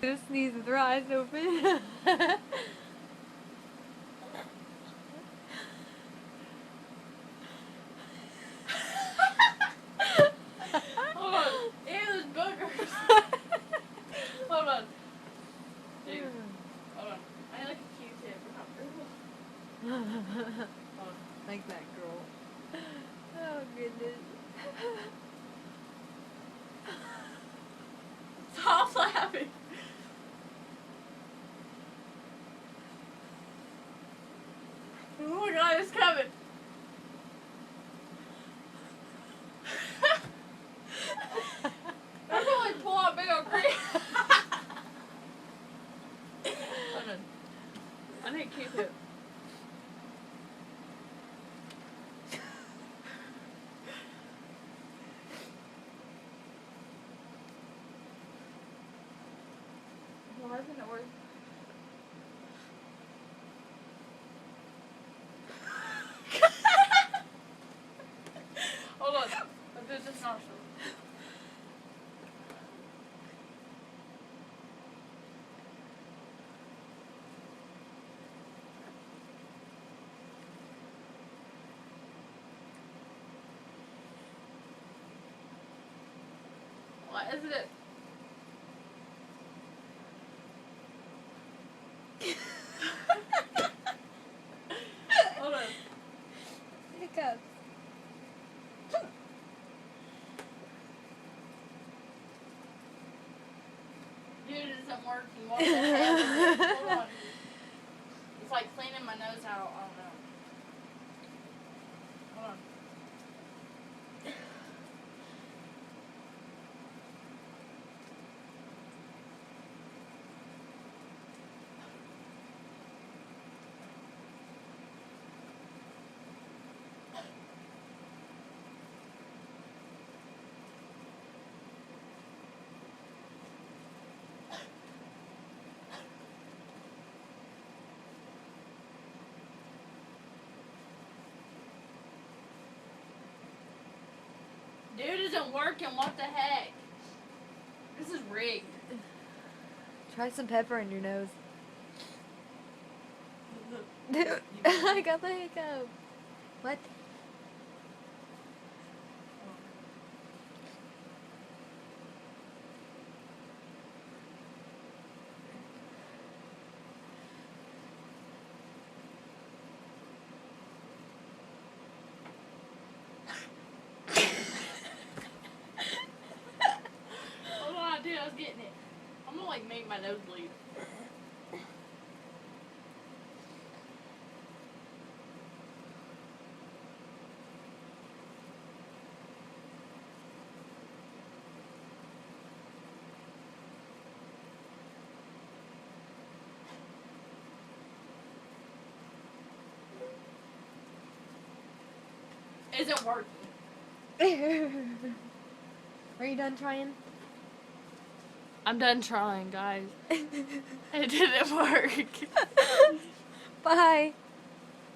Just sneeze with her eyes open. Hold on. Ew, there's boogers. Hold on. Dude. Hold on. I need like a Q-tip. Hold on. Like that girl. Oh goodness. Stop laughing. Oh my god, it's coming. I'm probably pull out big old cream. Hold on. I need a Q-tip. Why isn't it working? Hold on. I'll do this nostril. Why isn't it? Hold on. Hiccups. Dude, it isn't working. What the heck? Hold on. It's like cleaning my nose out. I don't know. Hold on. Dude, isn't working. What the heck? This is rigged. Try some pepper in your nose. I got the hiccup. What? Hold on, dude. I was getting it. I'm gonna like make my nose bleed. Isn't working. Are you done trying? I'm done trying, guys. It didn't work. Bye.